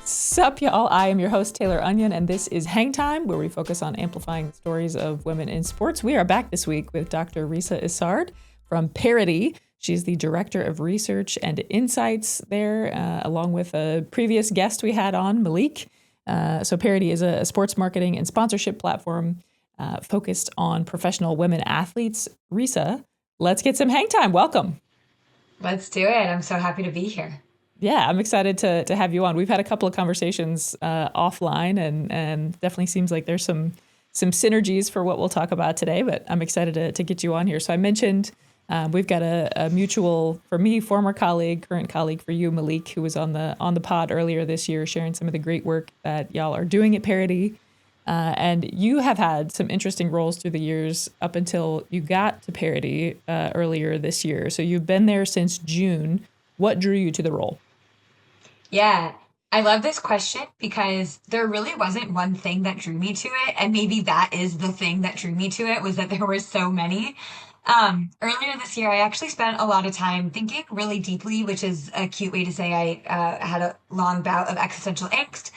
Sup, y'all. I am your host, Tayler Onion, and this is Hang Time, where we focus on amplifying the stories of women in sports. We are back this week with Dr. Risa Isard from Parity. She's the Director of Research and Insights there, along with a previous guest we had on, Malik. So Parity is a sports marketing and sponsorship platform focused on professional women athletes. Risa, let's get some hang time. Welcome. Let's do it. I'm so happy to be here. Yeah, I'm excited to have you on. We've had a couple of conversations offline, and definitely seems like there's some synergies for what we'll talk about today. But I'm excited to get you on here. So I mentioned we've got a mutual, for me, former colleague, current colleague for you, Malik, who was on the pod earlier this year, sharing some of the great work that y'all are doing at Parity. And you have had some interesting roles through the years up until you got to Parity earlier this year. So you've been there since June. What drew you to the role? Yeah, I love this question because there really wasn't one thing that drew me to it. And maybe that is the thing that drew me to it was that there were so many. Earlier this year, I actually spent a lot of time thinking really deeply, which is a cute way to say I had a long bout of existential angst,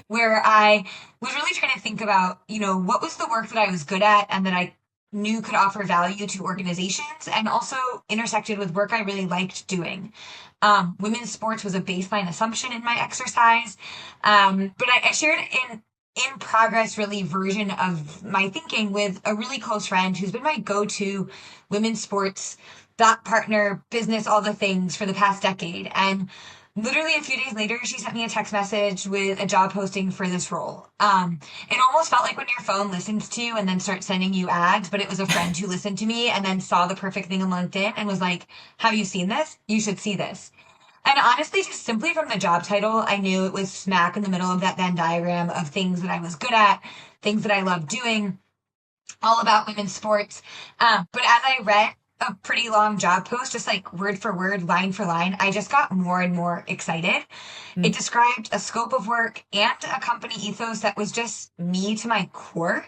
where I was really trying to think about, what was the work that I was good at and that I knew could offer value to organizations and also intersected with work I really liked doing. Women's sports was a baseline assumption in my exercise. But I shared in progress really version of my thinking with a really close friend who's been my go-to women's sports thought partner, business, all the things for the past decade. And literally a few days later, she sent me a text message with a job posting for this role. It almost felt like when your phone listens to you and then starts sending you ads, but it was a friend who listened to me and then saw the perfect thing on LinkedIn and was like, have you seen this? You should see this. And honestly, just simply from the job title, I knew it was smack in the middle of that Venn diagram of things that I was good at, things that I loved doing, all about women's sports. But as I read a pretty long job post, just like word for word, line for line, I just got more and more excited. It Mm. described a scope of work and a company ethos that was just me to my core.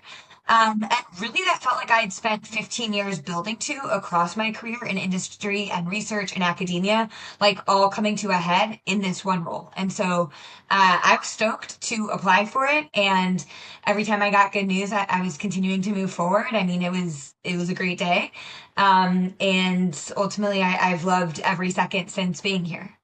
And really, that felt like I had spent 15 years building to across my career in industry and research and academia, like all coming to a head in this one role. And so I was stoked to apply for it. And every time I got good news, I was continuing to move forward. I mean, it was a great day. And ultimately, I've loved every second since being here.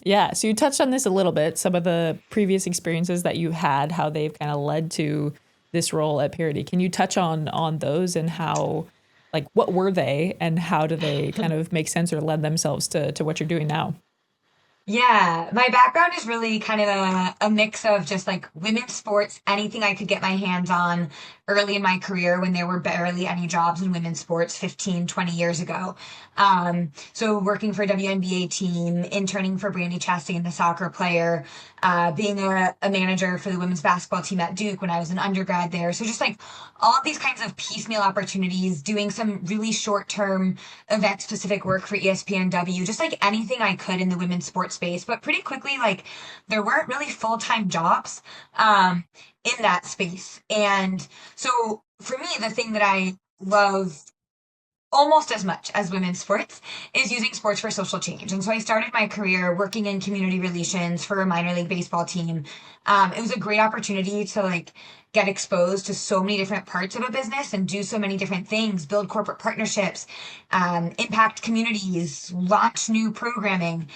Yeah, so you touched on this a little bit, some of the previous experiences that you had, how they've kind of led to this role at Parity. Can you touch on those and how, like, what were they and how do they kind of make sense or lend themselves to what you're doing now? Yeah, my background is really kind of a mix of just like women's sports, anything I could get my hands on early in my career when there were barely any jobs in women's sports 15, 20 years ago. So working for a WNBA team, interning for Brandy Chastain, the soccer player, being a manager for the women's basketball team at Duke when I was an undergrad there. So just like all of these kinds of piecemeal opportunities, doing some really short term event specific work for ESPNW, just like anything I could in the women's sports space. But pretty quickly, like there weren't really full time jobs in that space. And so for me, the thing that I love almost as much as women's sports is using sports for social change. And so I started my career working in community relations for a minor league baseball team. It was a great opportunity to like get exposed to so many different parts of a business and do so many different things, build corporate partnerships, impact communities, launch new programming.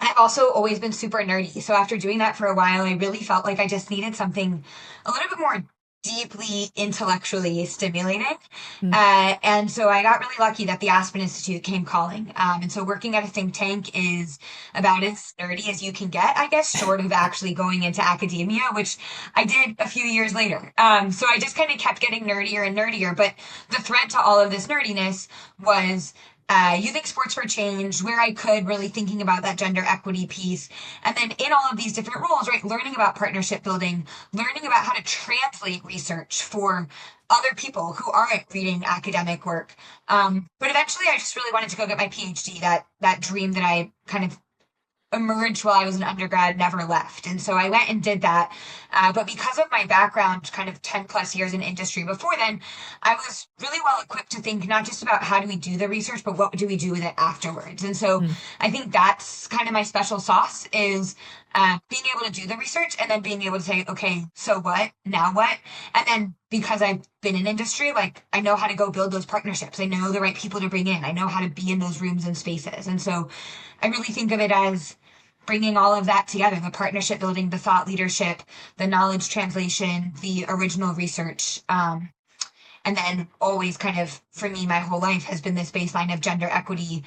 I've also always been super nerdy. So after doing that for a while, I really felt like I just needed something a little bit more deeply intellectually stimulating. Mm. And so I got really lucky that the Aspen Institute came calling. And so working at a think tank is about as nerdy as you can get, I guess, short of actually going into academia, which I did a few years later. So I just kind of kept getting nerdier and nerdier. But the thread to all of this nerdiness was using sports for change where I could, really thinking about that gender equity piece. And then in all of these different roles, right, learning about partnership building, learning about how to translate research for other people who aren't reading academic work. But eventually I just really wanted to go get my PhD, that dream that I kind of emerged while I was an undergrad, never left. And so I went and did that. But because of my background, kind of 10 plus years in industry before then, I was really well equipped to think not just about how do we do the research, but what do we do with it afterwards. And so Mm. I think that's kind of my special sauce is being able to do the research and then being able to say, okay, so what? Now what? And then because I've been in industry, like I know how to go build those partnerships. I know the right people to bring in. I know how to be in those rooms and spaces. And so I really think of it as bringing all of that together, the partnership building, the thought leadership, the knowledge translation, the original research. And then always kind of, for me, my whole life has been this baseline of gender equity,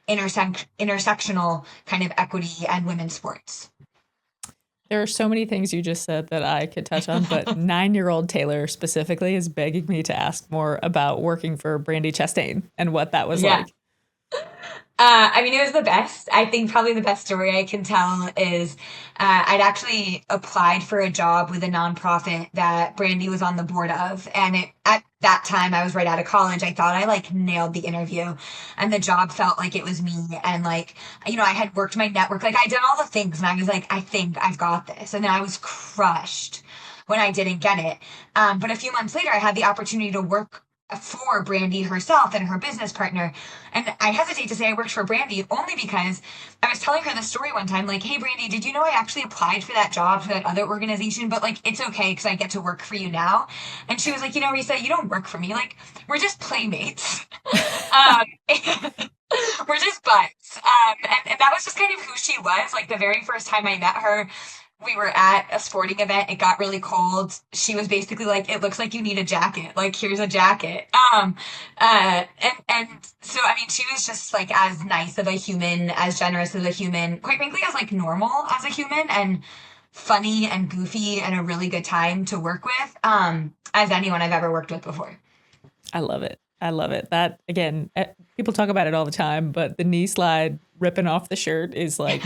intersectional kind of equity and women's sports. There are so many things you just said that I could touch on, but 9-year-old Tayler specifically is begging me to ask more about working for Brandy Chastain and what that was Yeah. like. I mean, it was the best. I think probably the best story I can tell is I'd actually applied for a job with a nonprofit that Brandy was on the board of. And at that time, I was right out of college. I thought I like nailed the interview and the job felt like it was me. And like, I had worked my network, like I did all the things and I was like, I think I've got this. And then I was crushed when I didn't get it. But a few months later, I had the opportunity to work for Brandy herself and her business partner. And I hesitate to say I worked for Brandy only because I was telling her the story one time, like, hey, Brandy, did you know I actually applied for that job for that other organization? But like, it's okay because I get to work for you now. And she was like, Risa, you don't work for me. Like, we're just playmates. um, we're just buds. And that was just kind of who she was. Like, the very first time I met her, we were at a sporting event. It got really cold. She was basically like, "It looks like you need a jacket. Like, here's a jacket." And so I mean, she was just like as nice of a human, as generous as a human, quite frankly, as like normal as a human, and funny and goofy and a really good time to work with, as anyone I've ever worked with before. I love it. I love it. That, again, people talk about it all the time, but the knee slide ripping off the shirt is like,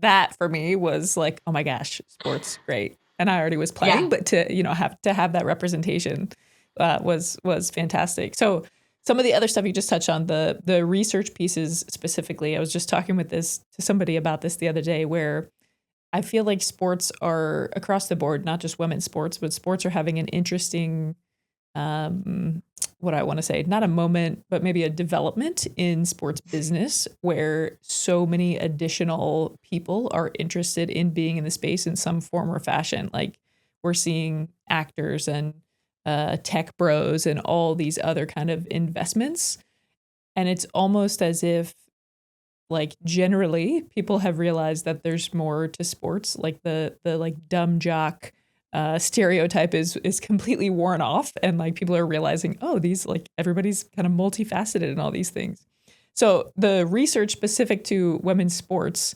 that for me was like, oh my gosh, sports, great. And I already was playing, Yeah. but have that representation was fantastic. So some of the other stuff you just touched on, the research pieces specifically, I was just talking to somebody about this the other day, where I feel like sports are across the board, not just women's sports, but sports are having an interesting, what I want to say, not a moment, but maybe a development in sports business where so many additional people are interested in being in the space in some form or fashion. Like, we're seeing actors and tech bros and all these other kind of investments. And it's almost as if, like, generally people have realized that there's more to sports. Like the like dumb jock stereotype is completely worn off, and like people are realizing, oh, these, like, everybody's kind of multifaceted in all these things. So the research specific to women's sports,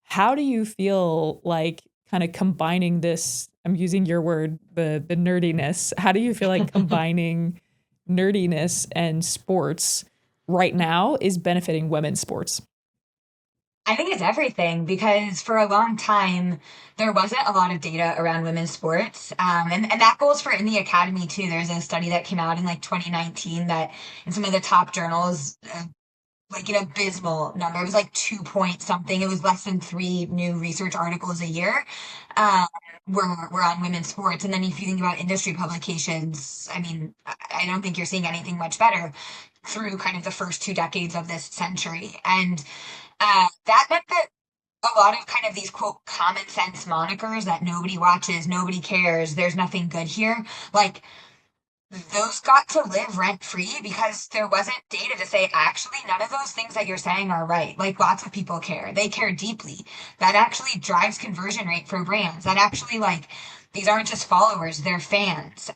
how do you feel like kind of combining this? I'm using your word, the nerdiness. How do you feel like combining nerdiness and sports right now is benefiting women's sports? I think it's everything because for a long time there wasn't a lot of data around women's sports, and that goes for in the academy too. There's a study that came out in like 2019 that in some of the top journals, like an abysmal number. It was like 2 point something. It was less than three new research articles a year. Um, were on women's sports, and then if you think about industry publications, I mean, I don't think you're seeing anything much better through kind of the first 2 decades of this century, and that meant that a lot of kind of these quote common sense monikers that nobody watches, nobody cares, there's nothing good here, like those got to live rent free because there wasn't data to say actually none of those things that you're saying are right. Like, lots of people care. They care deeply. That actually drives conversion rate for brands. That actually, like, these aren't just followers, they're fans.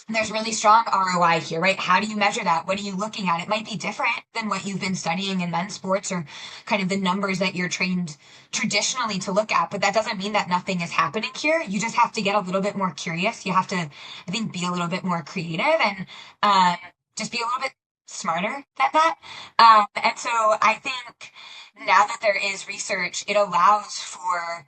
There's really strong ROI here, right? How do you measure that? What are you looking at? It might be different than what you've been studying in men's sports or kind of the numbers that you're trained traditionally to look at, but that doesn't mean that nothing is happening here. You just have to get a little bit more curious. You have to, I think, be a little bit more creative and just be a little bit smarter than that. And so I think now that there is research, it allows for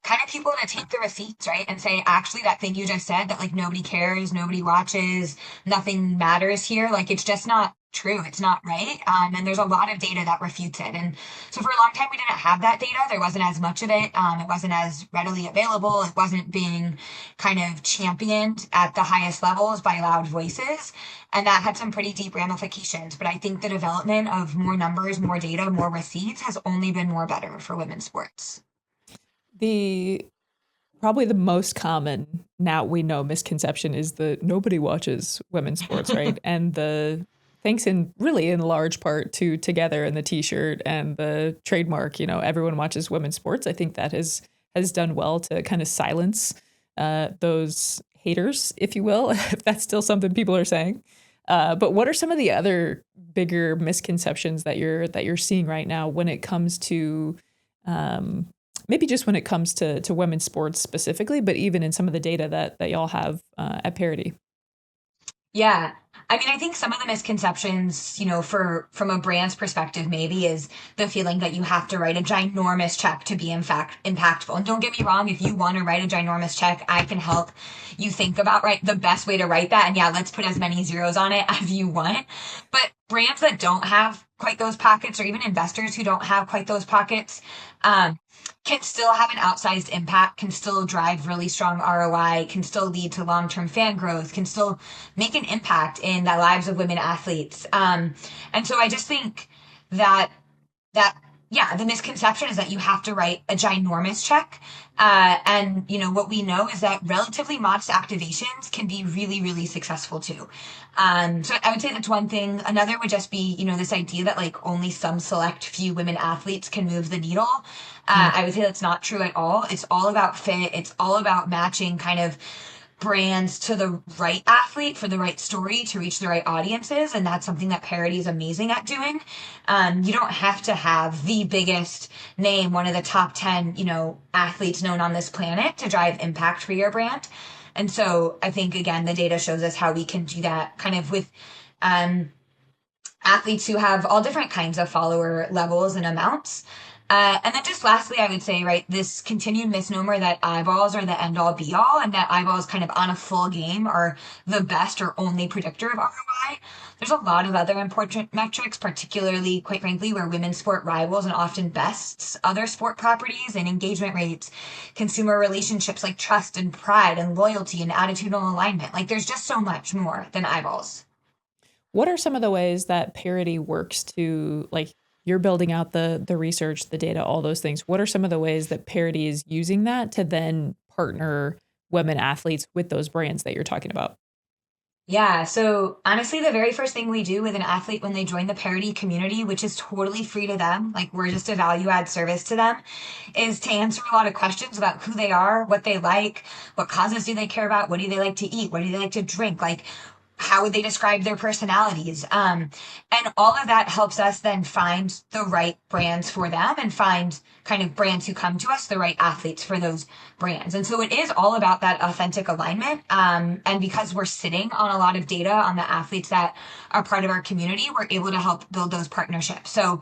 kind of people to take the receipts, right? And say, actually, that thing you just said that like nobody cares, nobody watches, nothing matters here. Like, it's just not true. It's not right. And there's a lot of data that refutes it. And so for a long time, we didn't have that data. There wasn't as much of it. It wasn't as readily available. It wasn't being kind of championed at the highest levels by loud voices. And that had some pretty deep ramifications. But I think the development of more numbers, more data, more receipts has only been more better for women's sports. The probably the most common now we know misconception is that nobody watches women's sports, right? And the thanks in really in large part to Together and the T-shirt and the trademark, everyone watches women's sports. I think that has done well to kind of silence those haters, if you will, if that's still something people are saying. But what are some of the other bigger misconceptions that you're seeing right now when it comes to um, maybe just when it comes to women's sports specifically, but even in some of the data that y'all have at Parity? Yeah. I mean, I think some of the misconceptions, for from a brand's perspective, maybe is the feeling that you have to write a ginormous check to be in fact impactful. And don't get me wrong, if you want to write a ginormous check, I can help you think about the best way to write that. And yeah, let's put as many zeros on it as you want. But brands that don't have quite those pockets, or even investors who don't have quite those pockets, um, can still have an outsized impact, can still drive really strong ROI, can still lead to long-term fan growth, can still make an impact in the lives of women athletes. And so I just think that that yeah, the misconception is that you have to write a ginormous check. And what we know is that relatively modest activations can be really, really successful too. So I would say that's one thing. Another would just be, this idea that like only some select few women athletes can move the needle. I would say that's not true at all. It's all about fit. It's all about matching kind of brands to the right athlete for the right story to reach the right audiences. And that's something that Parody is amazing at doing. You don't have to have the biggest name, one of the top 10, athletes known on this planet to drive impact for your brand. And so I think, again, the data shows us how we can do that kind of with athletes who have all different kinds of follower levels and amounts. And then just lastly, I would say, right, this continued misnomer that eyeballs are the end all be all and that eyeballs kind of on a full game are the best or only predictor of ROI. There's a lot of other important metrics, particularly, quite frankly, where women's sport rivals and often bests other sport properties and engagement rates, consumer relationships like trust and pride and loyalty and attitudinal alignment. Like there's just so much more than eyeballs. What are some of the ways that Parity works to like you're building out the research, the data, all those things? What are some of the ways that Parity is using that to then partner women athletes with those brands that you're talking about? Yeah, so honestly, the very first thing we do with an athlete when they join the Parity community, which is totally free to them, like we're just a value add service to them, is to answer a lot of questions about who they are, what they like, what causes do they care about, what do they like to eat, what do they like to drink, like how would they describe their personalities? And all of that helps us then find the right brands for them and find kind of brands who come to us, the right athletes for those brands. And so it is all about that authentic alignment. And because we're sitting on a lot of data on the athletes that are part of our community, we're able to help build those partnerships. So,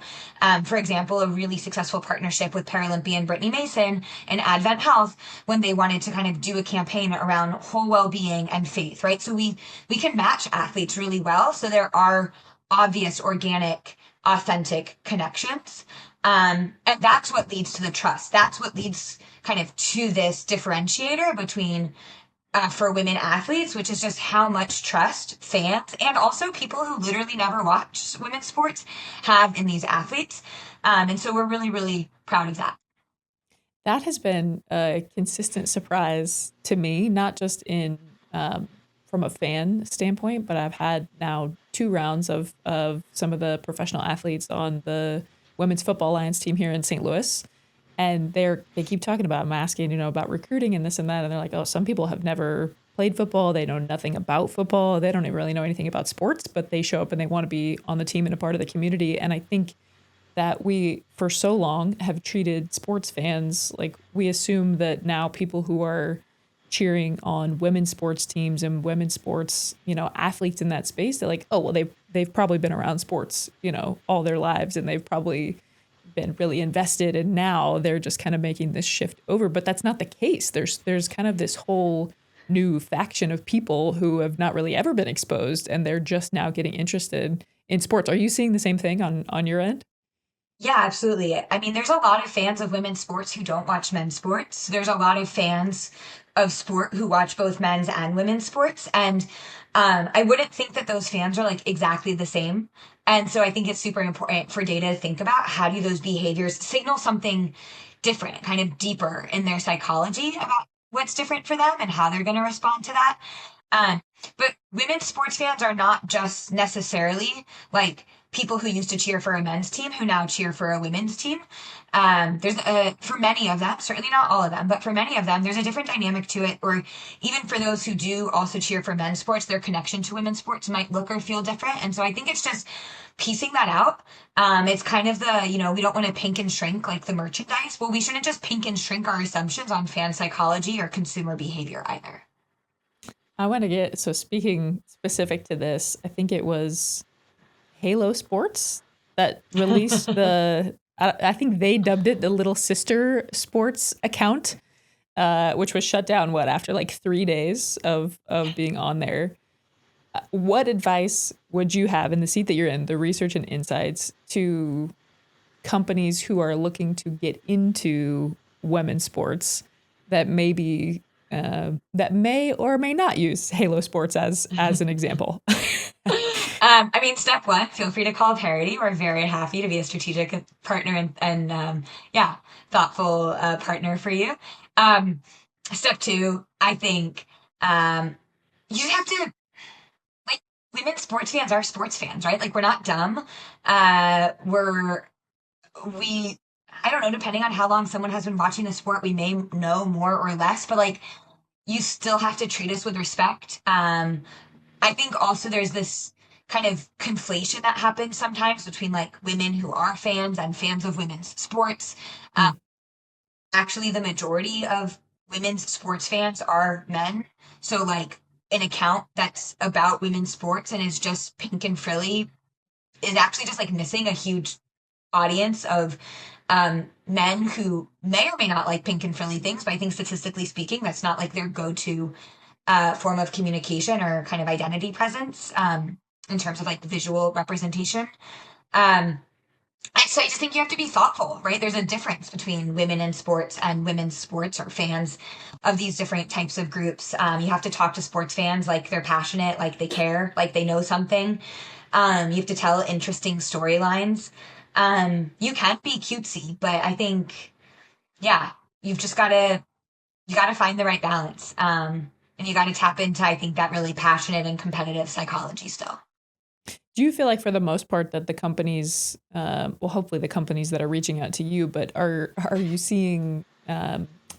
for example, a really successful partnership with Paralympian Brittany Mason and Advent Health when they wanted to kind of do a campaign around whole well-being and faith, right? So we can match athletes really well. So there are obvious, organic, authentic connections. And that's what leads to the trust. That's what leads kind of to this differentiator between for women athletes, which is just how much trust fans and also people who literally never watch women's sports have in these athletes. And so we're really, really proud of that. That has been a consistent surprise to me, not just in from a fan standpoint, but I've had now two rounds of some of the professional athletes on the Women's Football Alliance team here in St. Louis, and they keep talking about I'm asking, about recruiting and this and that, and they're like, oh, some people have never played football, they know nothing about football, they don't even really know anything about sports, but they show up and they want to be on the team and a part of the community. And I think that we for so long have treated sports fans like we assume that now people who are cheering on women's sports teams and women's sports, athletes in that space, they're like, oh well, they've probably been around sports, all their lives, and they've probably been really invested, and now they're just kind of making this shift over. But that's not the case. There's kind of this whole new faction of people who have not really ever been exposed, and they're just now getting interested in sports. Are you seeing the same thing on your end? Yeah, absolutely. I mean, there's a lot of fans of women's sports who don't watch men's sports. There's a lot of fans of sport who watch both men's and women's sports. And I wouldn't think that those fans are like exactly the same. And so I think it's super important for data to think about how do those behaviors signal something different, kind of deeper in their psychology about what's different for them and how they're going to respond to that. Um, but women's sports fans are not just necessarily like people who used to cheer for a men's team who now cheer for a women's team. There's for many of them, certainly not all of them, but for many of them, there's a different dynamic to it. Or even for those who do also cheer for men's sports, their connection to women's sports might look or feel different. And so I think it's just piecing that out. It's kind of the, we don't want to pink and shrink like the merchandise. Well, we shouldn't just pink and shrink our assumptions on fan psychology or consumer behavior either. I want to so speaking specific to this, I think it was Halo Sports that released I think they dubbed it the Little Sister Sports account, which was shut down, after like 3 days of being on there. What advice would you have in the seat that you're in, the research and insights, to companies who are looking to get into women's sports that that may or may not use Halo Sports as an example? Step one, feel free to call Parity. We're very happy to be a strategic partner and thoughtful partner for you. Step two, I think you have to, like, women's sports fans are sports fans, right? Like, we're not dumb. I don't know, depending on how long someone has been watching the sport, we may know more or less, but like, you still have to treat us with respect. I think also there's this kind of conflation that happens sometimes between like women who are fans and fans of women's sports. Actually, the majority of women's sports fans are men. So like an account that's about women's sports and is just pink and frilly is actually just like missing a huge audience of men who may or may not like pink and frilly things, but I think statistically speaking, that's not like their go-to form of communication or kind of identity presence in terms of like visual representation. So I just think you have to be thoughtful, right? There's a difference between women in sports and women's sports or fans of these different types of groups. You have to talk to sports fans like they're passionate, like they care, like they know something. You have to tell interesting storylines. You can be cutesy, but I think, you've just you gotta find the right balance. And you gotta tap into, I think, that really passionate and competitive psychology still. Do you feel like for the most part that the companies, hopefully the companies that are reaching out to you, but are you seeing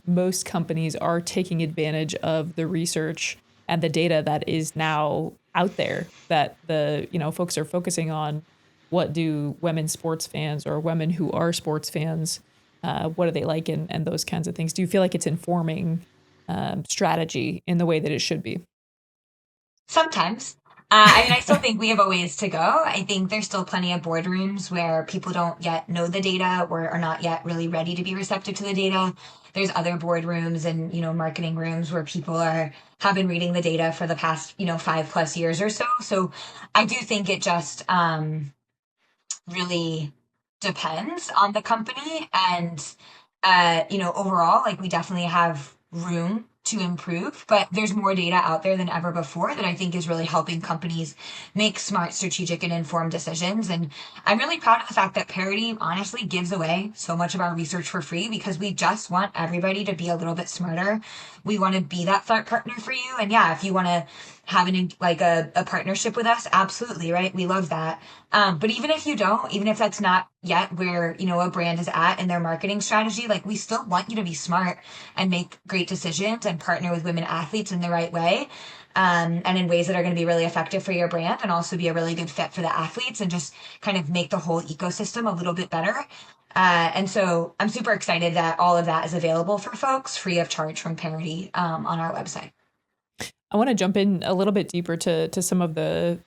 most companies are taking advantage of the research and the data that is now out there, that folks are focusing on? What do women sports fans or women who are sports fans, what do they like, and those kinds of things? Do you feel like it's informing strategy in the way that it should be? Sometimes. I still think we have a ways to go. I think there's still plenty of boardrooms where people don't yet know the data or are not yet really ready to be receptive to the data. There's other boardrooms and, marketing rooms where people have been reading the data for the past, 5+ years or so. So I do think it just really depends on the company. And, overall, like, we definitely have room to improve, but there's more data out there than ever before that I think is really helping companies make smart, strategic, and informed decisions. And I'm really proud of the fact that Parity honestly gives away so much of our research for free because we just want everybody to be a little bit smarter. We want to be that thought partner for you. And if you want to have a partnership with us, absolutely, right? We love that. But even if you don't, even if that's not yet where, a brand is at in their marketing strategy, like, we still want you to be smart and make great decisions and partner with women athletes in the right way. And in ways that are going to be really effective for your brand and also be a really good fit for the athletes and just kind of make the whole ecosystem a little bit better. And so I'm super excited that all of that is available for folks free of charge from Parity on our website. I want to jump in a little bit deeper to some of the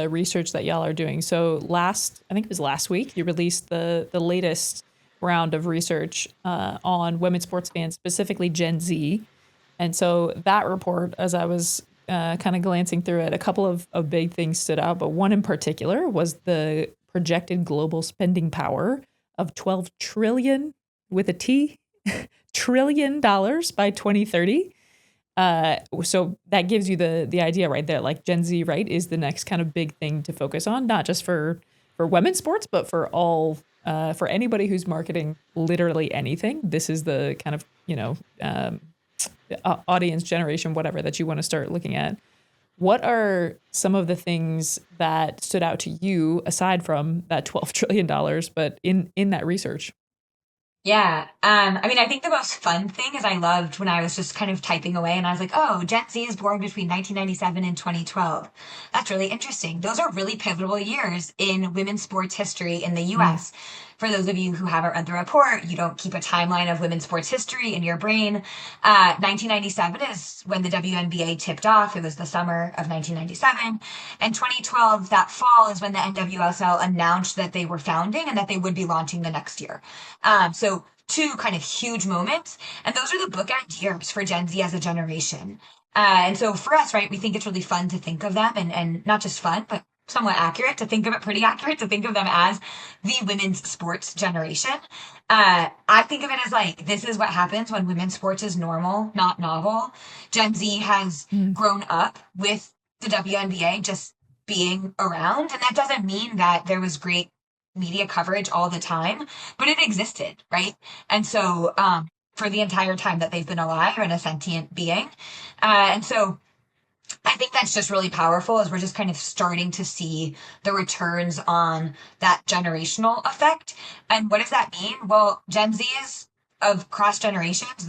research that y'all are doing. So I think it was last week, you released the latest round of research on women's sports fans, specifically Gen Z. And so that report, as I was kind of glancing through it, a couple of big things stood out, but one in particular was the projected global spending power of $12 trillion with a T, trillion dollars by 2030. So that gives you the idea right there, like Gen Z, right, is the next kind of big thing to focus on, not just for for women's sports, but for all for anybody who's marketing literally anything. This is the kind of audience generation, whatever that you want to start looking at. What are some of the things that stood out to you aside from that $12 trillion, but in that research? Yeah. I mean, I think the most fun thing is I loved when I was just kind of typing away and I was like, oh, Gen Z is born between 1997 and 2012. That's really interesting. Those are really pivotal years in women's sports history in the Mm. US. For those of you who haven't read the report, you don't keep a timeline of women's sports history in your brain. 1997 is when the WNBA tipped off. It was the summer of 1997. And 2012, that fall, is when the NWSL announced that they were founding and that they would be launching the next year. So two kind of huge moments, and those are the bookend years for Gen Z as a generation. And so for us, right, we think it's really fun to think of them, and not just fun, but somewhat accurate to think of it, pretty accurate to think of them as the women's sports generation. I think of it as like this is what happens when women's sports is normal, not novel. Gen Z has Mm. grown up with the WNBA just being around, and that doesn't mean that there was great media coverage all the time, but it existed, right? And so, for the entire time that they've been alive and a sentient being. And so I think that's just really powerful as we're just kind of starting to see the returns on that generational effect. And what does that mean? Well, Gen Z is of cross generations,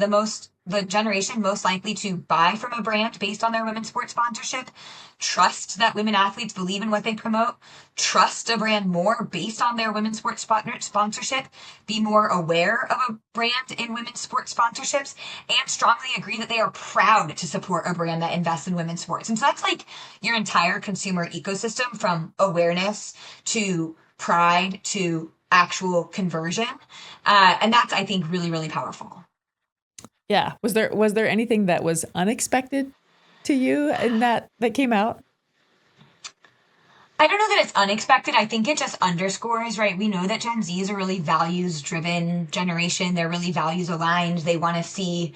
the generation most likely to buy from a brand based on their women's sports sponsorship, trust that women athletes believe in what they promote, trust a brand more based on their women's sports sponsorship, be more aware of a brand in women's sports sponsorships, and strongly agree that they are proud to support a brand that invests in women's sports. And so that's like your entire consumer ecosystem from awareness to pride to actual conversion. And that's, I think, really, really powerful. Yeah. Was there anything that was unexpected to you in that came out? I don't know that it's unexpected. I think it just underscores, right? We know that Gen Z is a really values driven generation. They're really values aligned. They want to see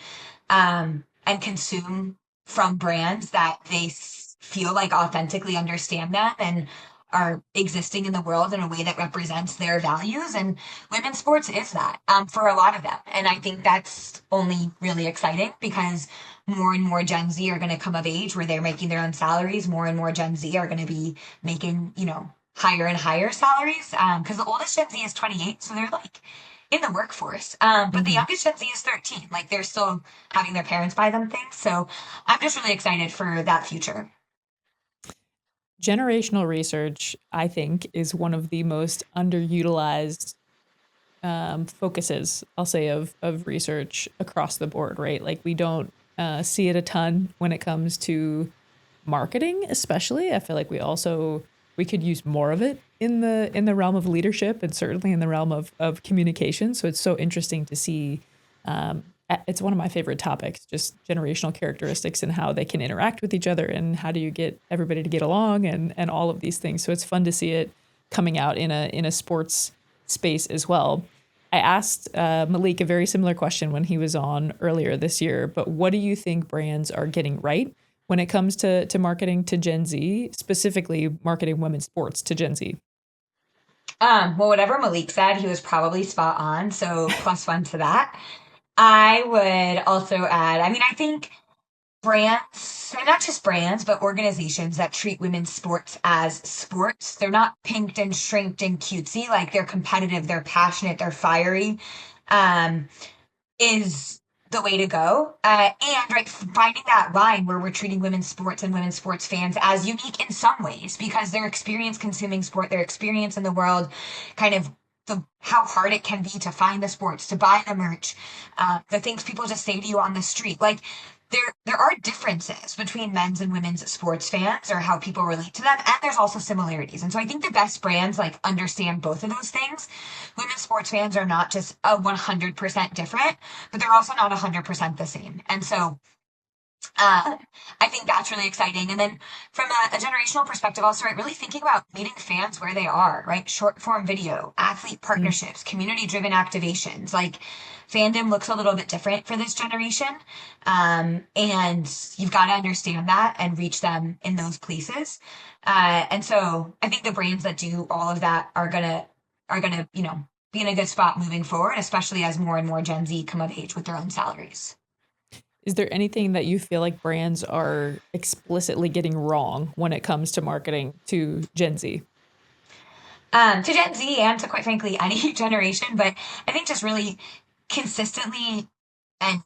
and consume from brands that they feel like authentically understand them and are existing in the world in a way that represents their values. And women's sports is that for a lot of them. And I think that's only really exciting because more and more Gen Z are going to come of age where they're making their own salaries. More and more Gen Z are going to be making, higher and higher salaries. Because the oldest Gen Z is 28, so they're like in the workforce. But the Hmm. youngest Gen Z is 13. Like they're still having their parents buy them things. So I'm just really excited for that future. Generational research, I think, is one of the most underutilized focuses, I'll say, of research across the board, right? Like we don't see it a ton when it comes to marketing, especially. I feel like we could use more of it in the realm of leadership and certainly in the realm of communication. So it's so interesting to see. It's one of my favorite topics, just generational characteristics and how they can interact with each other and how do you get everybody to get along and all of these things. So it's fun to see it coming out in a sports space as well. I asked Malik a very similar question when he was on earlier this year, but what do you think brands are getting right when it comes to marketing to Gen Z, specifically marketing women's sports to Gen Z? Well, whatever Malik said, he was probably spot on. So plus one to that. I would also add, I mean, I think brands, and not just brands, but organizations that treat women's sports as sports. They're not pinked and shrinked and cutesy. Like they're competitive, they're passionate, they're fiery. Um, is the way to go. And right, finding that line where we're treating women's sports and women's sports fans as unique in some ways because their experience consuming sport, their experience in the world, kind of how hard it can be to find the sports, to buy the merch, the things people just say to you on the street. Like there are differences between men's and women's sports fans or how people relate to them, and there's also similarities. And so I think the best brands like understand both of those things. Women's sports fans are not just a 100% different, but they're also not 100% the same. And so Um, I think that's really exciting. And then from a generational perspective, also, right, really thinking about meeting fans where they are, right? Short form video, athlete Mm. partnerships, community driven activations. Like fandom looks a little bit different for this generation. And you've got to understand that and reach them in those places. And so I think the brands that do all of that are gonna, be in a good spot moving forward, especially as more and more Gen Z come of age with their own salaries. Is there anything that you feel like brands are explicitly getting wrong when it comes to marketing to Gen Z? To Gen Z and to quite frankly any generation, but I think just really consistently and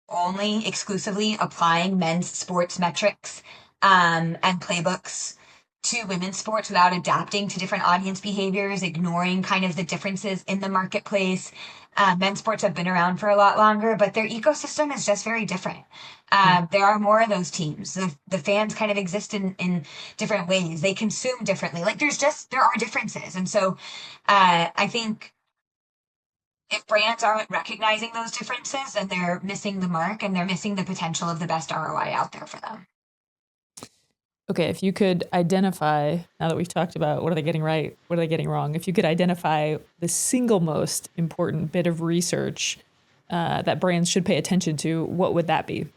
only exclusively applying men's sports metrics and playbooks to women's sports without adapting to different audience behaviors, ignoring kind of the differences in the marketplace. Men's sports have been around for a lot longer, but their ecosystem is just very different. Mm. There are more of those teams. The fans kind of exist in different ways. They consume differently. Like there are differences. And so I think if brands aren't recognizing those differences, then they're missing the mark and they're missing the potential of the best ROI out there for them. Okay, if you could identify, now that we've talked about what are they getting right, what are they getting wrong, if you could identify the single most important bit of research that brands should pay attention to, what would that be?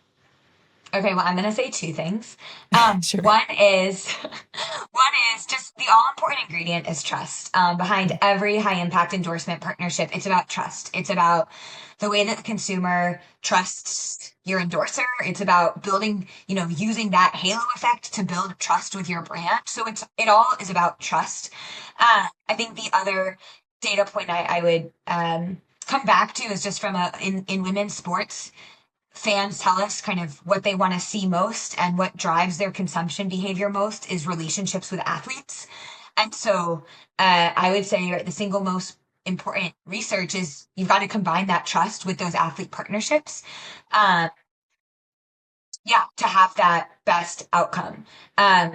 Okay, well, I'm going to say two things. Sure. One is one is just the all important ingredient is trust. Behind every high impact endorsement partnership, it's about trust. It's about the way that the consumer trusts your endorser. It's about building, using that halo effect to build trust with your brand. So it all is about trust. I think the other data point I would come back to is just from in women's sports fans tell us kind of what they want to see most and what drives their consumption behavior most is relationships with athletes. And so I would say right, the single most important research is you've got to combine that trust with those athlete partnerships. Um, yeah, to have that best outcome.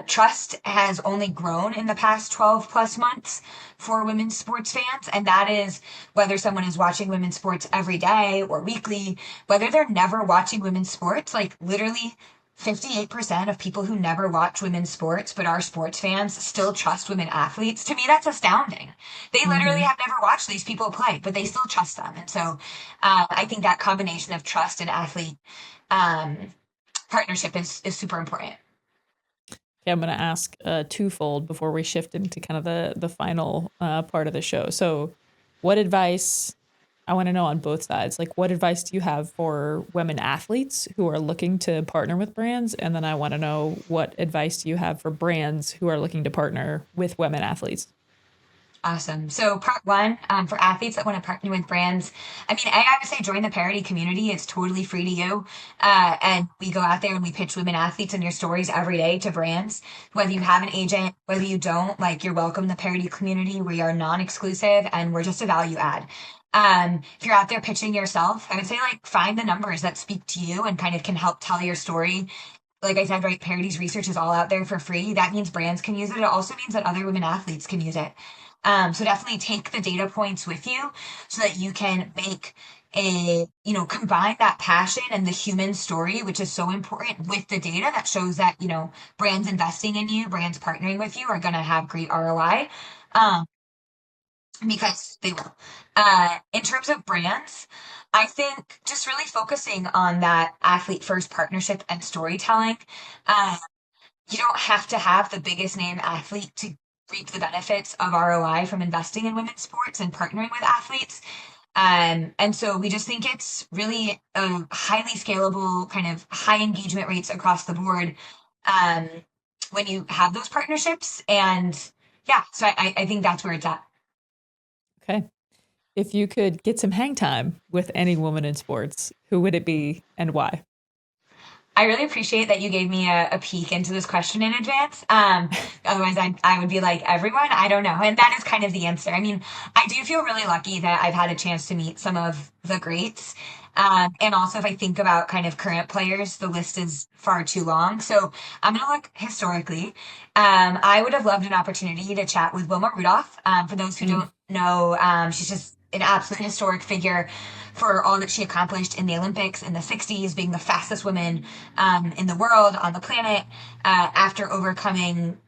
Trust has only grown in the past 12 plus months for women's sports fans. And that is whether someone is watching women's sports every day or weekly, whether they're never watching women's sports, like literally 58% of people who never watch women's sports but are sports fans still trust women athletes. To me, that's astounding. They literally Mm-hmm. have never watched these people play, but they still trust them. And so I think that combination of trust and athlete um, partnership is super important. Okay, I'm going to ask twofold before we shift into kind of the final part of the show. So, what advice I want to know on both sides? Like, what advice do you have for women athletes who are looking to partner with brands? And then I want to know what advice do you have for brands who are looking to partner with women athletes? Awesome. So part one, for athletes that want to partner with brands, I mean, I would say join the Parity community. It's totally free to you. And we go out there and we pitch women athletes and your stories every day to brands. Whether you have an agent, whether you don't, like you're welcome in the Parity community. We are non-exclusive and we're just a value add. If you're out there pitching yourself, I would say like find the numbers that speak to you and kind of can help tell your story. Like I said, right, Parity's research is all out there for free. That means brands can use it. It also means that other women athletes can use it. So definitely take the data points with you so that you can make combine that passion and the human story, which is so important with the data that shows that, brands investing in you, brands partnering with you are going to have great ROI. Um, because they will. In terms of brands, I think just really focusing on that athlete first partnership and storytelling. Uh, you don't have to have the biggest name athlete to reap the benefits of ROI from investing in women's sports and partnering with athletes. And so we just think it's really a highly scalable, kind of high engagement rates across the board um, when you have those partnerships. And yeah, so I think that's where it's at. Okay. If you could get some hang time with any woman in sports, who would it be and why? I really appreciate that you gave me a peek into this question in advance. Otherwise, I would be like, everyone, I don't know. And that is kind of the answer. I mean, I do feel really lucky that I've had a chance to meet some of the greats. And also, if I think about kind of current players, the list is far too long. So I'm going to look historically. I would have loved an opportunity to chat with Wilma Rudolph. For those who Mm. don't know, she's just an absolute historic figure for all that she accomplished in the Olympics in the 60s, being the fastest woman in the world, on the planet, after overcoming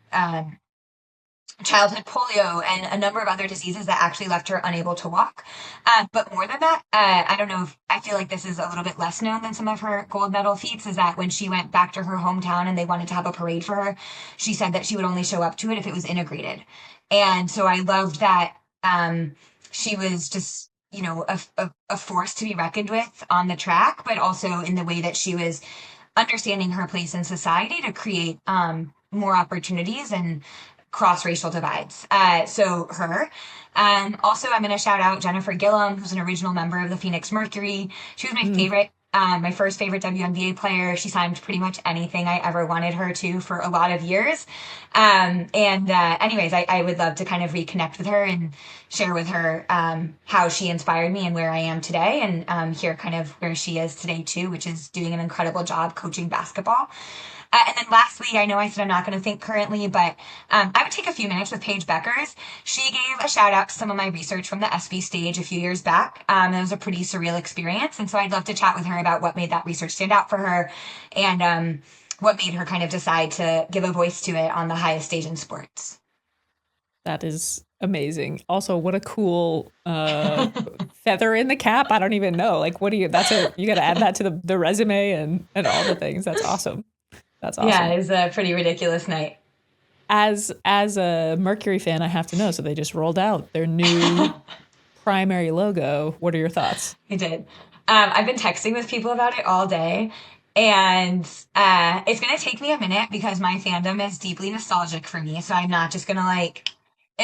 childhood polio and a number of other diseases that actually left her unable to walk. But more than that, I don't know if I feel like this is a little bit less known than some of her gold medal feats, is that when she went back to her hometown and they wanted to have a parade for her, she said that she would only show up to it if it was integrated. And so I loved that she was just, a force to be reckoned with on the track, but also in the way that she was understanding her place in society to create more opportunities and cross racial divides. So her. Also, I'm going to shout out Jennifer Gillum, who's an original member of the Phoenix Mercury. She was my favorite, my first favorite WNBA player. She signed pretty much anything I ever wanted her to for a lot of years. Anyways, I would love to kind of reconnect with her and share with her how she inspired me and where I am today, and hear kind of where she is today too, which is doing an incredible job coaching basketball. And then lastly, I know I said I'm not going to think currently, but I would take a few minutes with Paige Beckers. She gave a shout out to some of my research from the SB stage a few years back. It was a pretty surreal experience. And so I'd love to chat with her about what made that research stand out for her, and what made her kind of decide to give a voice to it on the highest stage in sports. That is amazing. Also, what a cool feather in the cap. I don't even know. Like, you got to add that to the resume and all the things. That's awesome. That's awesome. Yeah, it was a pretty ridiculous night. As a Mercury fan, I have to know. So they just rolled out their new primary logo. What are your thoughts? I did. I've been texting with people about it all day, and it's going to take me a minute because my fandom is deeply nostalgic for me. So I'm not just going to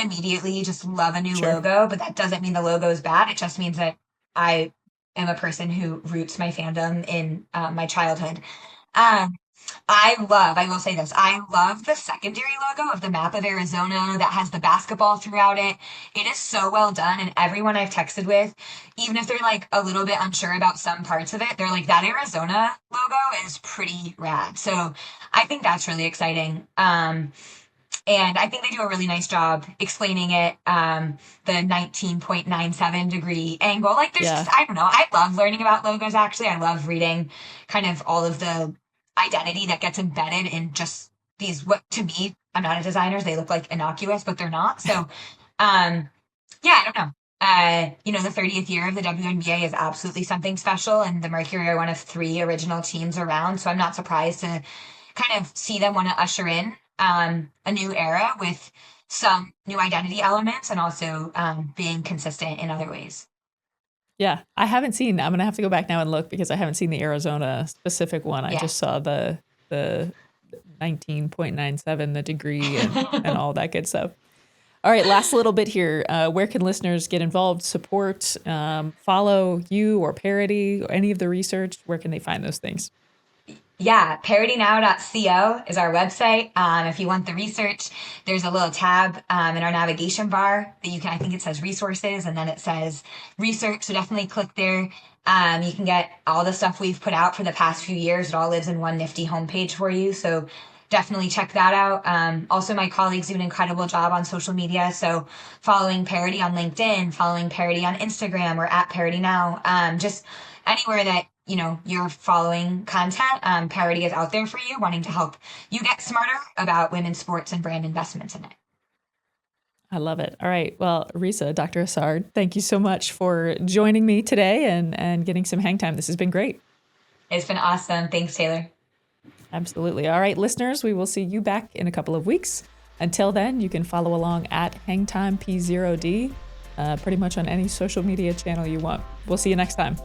immediately just love a new logo, but that doesn't mean the logo is bad. It just means that I am a person who roots my fandom in my childhood. I will say this, I love the secondary logo of the map of Arizona that has the basketball throughout it. It is so well done, and everyone I've texted with, even if they're a little bit unsure about some parts of it, they're like, that Arizona logo is pretty rad. So I think that's really exciting. And I think they do a really nice job explaining it, the 19.97 degree angle. Just, I don't know, I love learning about logos, actually. I love reading kind of all of the identity that gets embedded in just these, what to me, I'm not a designer, they look like innocuous, but they're not. So, I don't know. The 30th year of the WNBA is absolutely something special, and the Mercury are one of 3 original teams around. So I'm not surprised to kind of see them want to usher in a new era with some new identity elements, and also being consistent in other ways. Yeah, I'm going to have to go back now and look because I haven't seen the Arizona specific one. I just saw the 19.97, the degree and all that good stuff. All right, last little bit here. Where can listeners get involved, support, follow you or Parity, or any of the research? Where can they find those things? Yeah, paritynow.co is our website. If you want the research, there's a little tab in our navigation bar that you can, I think it says resources, and then it says research. So definitely click there. You can get all the stuff we've put out for the past few years. It all lives in one nifty homepage for you. So definitely check that out. Also, my colleagues do an incredible job on social media. So following Parity on LinkedIn, following Parity on Instagram, or at Parity Now, just anywhere that you're following content, Parity is out there for you, wanting to help you get smarter about women's sports and brand investments in it. I love it. All right. Well, Risa, Dr. Isard, thank you so much for joining me today and getting some hang time. This has been great. It's been awesome. Thanks, Tayler. Absolutely. All right, listeners, we will see you back in a couple of weeks. Until then, you can follow along at HangTimeP0D, pretty much on any social media channel you want. We'll see you next time.